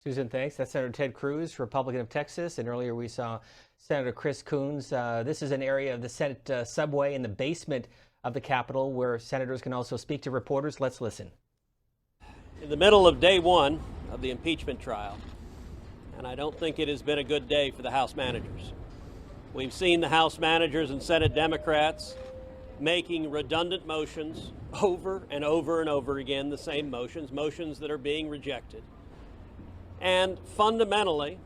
Susan, thanks. That's Senator Ted Cruz, Republican of Texas. And earlier we saw Senator Chris Coons. This is an area of the Senate subway in the basement of the Capitol where senators can also speak to reporters. Let's listen. In the middle of day one of the impeachment trial, and I don't think it has been a good day for the House managers. We've seen the House managers and Senate Democrats making redundant motions over and over and over again, the same motions that are being rejected. And fundamentally,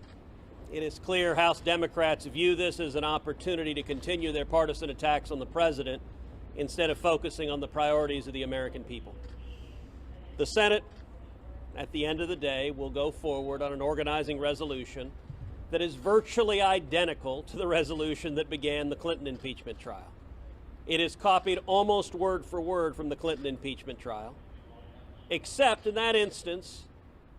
it is clear House Democrats view this as an opportunity to continue their partisan attacks on the president instead of focusing on the priorities of the American people. The Senate, at the end of the day, will go forward on an organizing resolution that is virtually identical to the resolution that began the Clinton impeachment trial. It is copied almost word for word from the Clinton impeachment trial, except in that instance,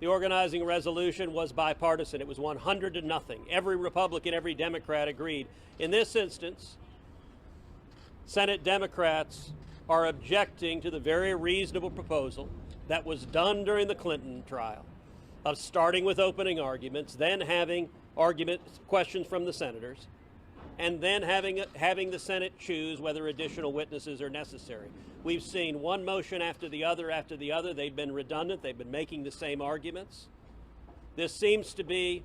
the organizing resolution was bipartisan. It was 100 to nothing. Every Republican, every Democrat agreed. In this instance, Senate Democrats are objecting to the very reasonable proposal that was done during the Clinton trial of starting with opening arguments, then having questions from the senators, and then having the Senate choose whether additional witnesses are necessary. We've seen one motion after the other. They've been redundant. They've been making the same arguments. This seems to be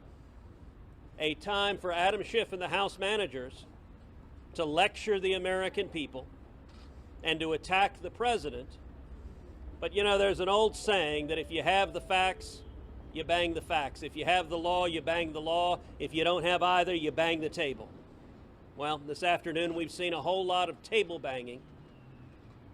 a time for Adam Schiff and the House managers to lecture the American people and to attack the president. But you know, there's an old saying that if you have the facts, you bang the facts. If you have the law, you bang the law. If you don't have either, you bang the table. Well, this afternoon we've seen a whole lot of table banging.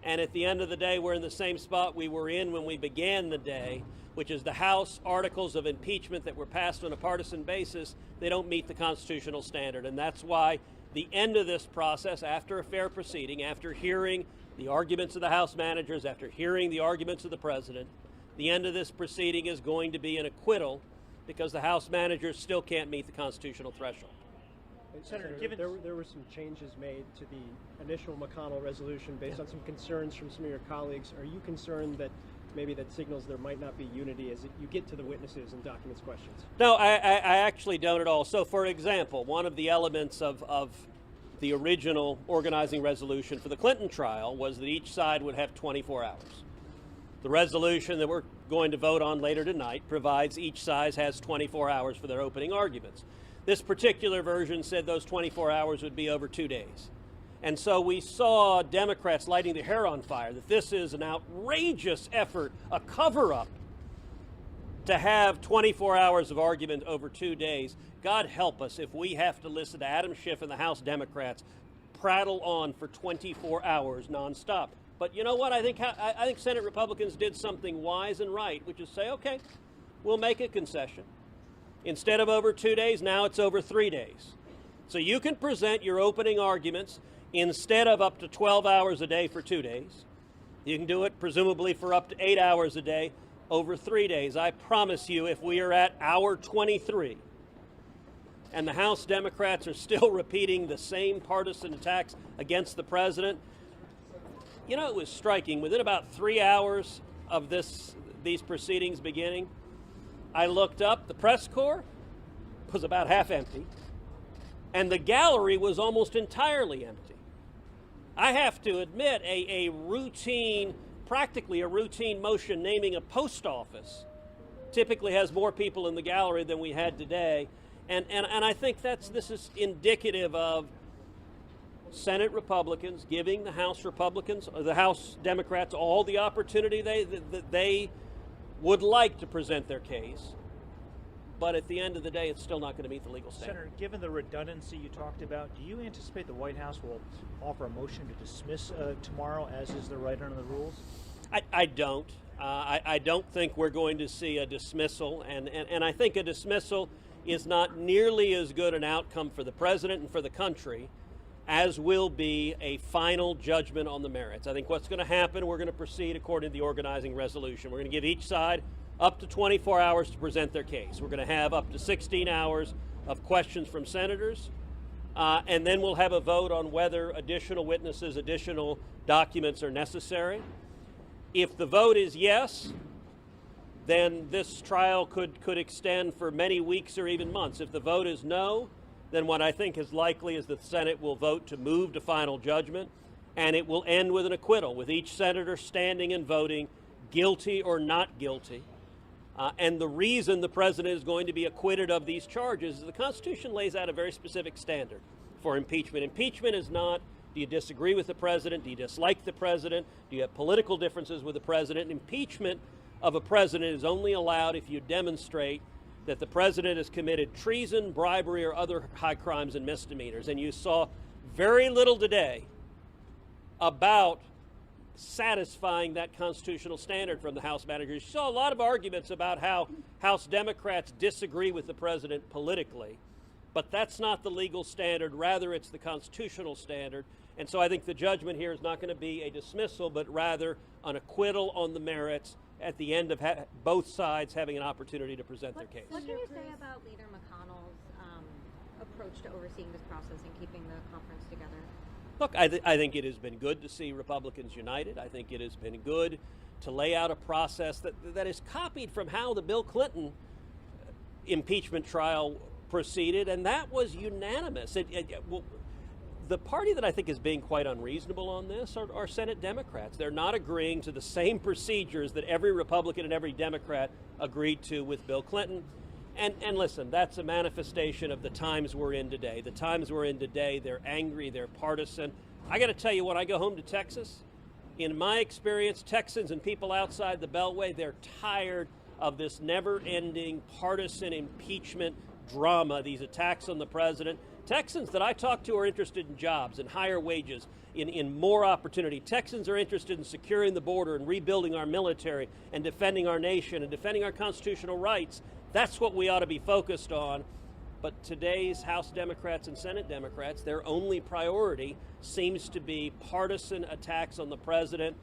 And at the end of the day, we're in the same spot we were in when we began the day, which is the House articles of impeachment that were passed on a partisan basis. They don't meet the constitutional standard. And that's why the end of this process, after a fair proceeding, after hearing the arguments of the House managers, after hearing the arguments of the president, the end of this proceeding is going to be an acquittal because the House managers still can't meet the constitutional threshold. Senator, there were some changes made to the initial McConnell resolution based on some concerns from some of your colleagues. Are you concerned that maybe that signals there might not be unity as you get to the witnesses and documents questions? No, I actually don't at all. So, for example, one of the elements of the original organizing resolution for the Clinton trial was that each side would have 24 hours. The resolution that we're going to vote on later tonight provides each side has 24 hours for their opening arguments. This particular version said those 24 hours would be over 2 days. And so we saw Democrats lighting their hair on fire, that this is an outrageous effort, a cover-up, to have 24 hours of argument over 2 days. God help us if we have to listen to Adam Schiff and the House Democrats prattle on for 24 hours nonstop. But you know what? I think Senate Republicans did something wise and right, which is say, okay, we'll make a concession. Instead of over 2 days, now it's over 3 days. So you can present your opening arguments instead of up to 12 hours a day for 2 days. You can do it presumably for up to 8 hours a day over 3 days. I promise you, if we are at hour 23 and the House Democrats are still repeating the same partisan attacks against the president, you know, it was striking. Within about 3 hours of these proceedings beginning, I looked up, the press corps was about half empty, and the gallery was almost entirely empty. I have to admit, practically a routine motion naming a post office typically has more people in the gallery than we had today. And I think this is indicative of Senate Republicans giving the House Republicans, or the House Democrats, all the opportunity they would like to present their case, but at the end of the day, it's still not going to meet the legal standard. Senator, given the redundancy you talked about, do you anticipate the White House will offer a motion to dismiss tomorrow, as is the right under the rules? I don't. I don't think we're going to see a dismissal, and I think a dismissal is not nearly as good an outcome for the president and for the country as will be a final judgment on the merits. I think what's going to happen, we're going to proceed according to the organizing resolution. We're going to give each side up to 24 hours to present their case. We're going to have up to 16 hours of questions from senators, and then we'll have a vote on whether additional witnesses, additional documents are necessary. If the vote is yes, then this trial could extend for many weeks or even months. If the vote is no, then what I think is likely is that the Senate will vote to move to final judgment, and it will end with an acquittal, with each senator standing and voting guilty or not guilty. And the reason the president is going to be acquitted of these charges is the Constitution lays out a very specific standard for impeachment. Impeachment is not, do you disagree with the president? Do you dislike the president? Do you have political differences with the president? Impeachment of a president is only allowed if you demonstrate that the president has committed treason, bribery, or other high crimes and misdemeanors. And you saw very little today about satisfying that constitutional standard from the House managers. You saw a lot of arguments about how House Democrats disagree with the president politically, but that's not the legal standard. Rather, it's the constitutional standard. And so I think the judgment here is not going to be a dismissal, but rather an acquittal on the merits at the end of both sides having an opportunity to present their case. What can you say about Leader McConnell's approach to overseeing this process and keeping the conference together? Look, I think it has been good to see Republicans united. I think it has been good to lay out a process that is copied from how the Bill Clinton impeachment trial proceeded, and that was unanimous. The party that I think is being quite unreasonable on this are Senate Democrats. They're not agreeing to the same procedures that every Republican and every Democrat agreed to with Bill Clinton. And listen, that's a manifestation of the times we're in today. The times we're in today, they're angry, they're partisan. I got to tell you, when I go home to Texas, in my experience, Texans and people outside the Beltway, they're tired of this never-ending partisan impeachment drama, these attacks on the president. Texans that I talk to are interested in jobs and higher wages, in more opportunity. Texans are interested in securing the border and rebuilding our military and defending our nation and defending our constitutional rights. That's what we ought to be focused on. But today's House Democrats and Senate Democrats, their only priority seems to be partisan attacks on the president.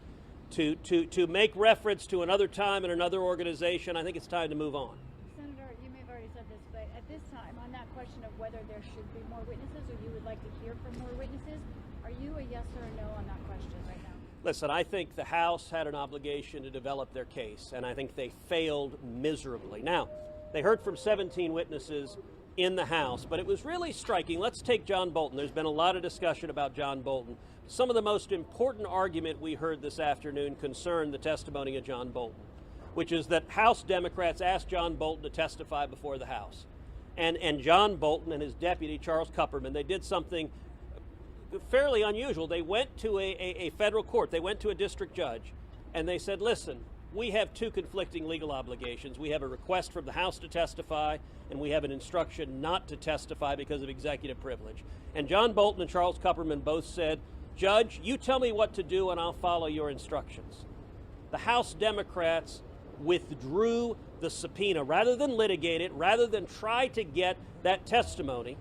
To make reference to another time and another organization, I think it's time to move on. Senator, you may have already said this, but at this time, on that question of whether there should be more witnesses or you would like to hear from more witnesses, are you a yes or a no on that question right now? Listen, I think the House had an obligation to develop their case, and I think they failed miserably. Now, they heard from 17 witnesses in the House, but it was really striking. Let's take John Bolton. There's been a lot of discussion about John Bolton. Some of the most important argument we heard this afternoon concerned the testimony of John Bolton, which is that House Democrats asked John Bolton to testify before the House. And John Bolton and his deputy, Charles Kupperman, they did something fairly unusual. They went to a federal court. They went to a district judge, and they said, listen, we have two conflicting legal obligations. We have a request from the House to testify, and we have an instruction not to testify because of executive privilege. And John Bolton and Charles Kupperman both said, Judge, you tell me what to do and I'll follow your instructions. The House Democrats withdrew the subpoena. Rather than litigate it, rather than try to get that testimony,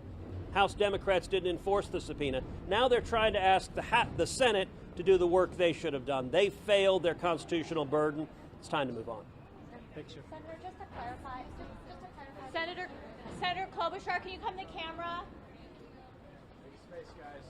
House Democrats didn't enforce the subpoena. Now they're trying to ask the Senate to do the work they should have done. They failed their constitutional burden. It's time to move on. Thanks, sir. Senator, just to clarify, Senator Klobuchar, can you come to camera? Space, guys.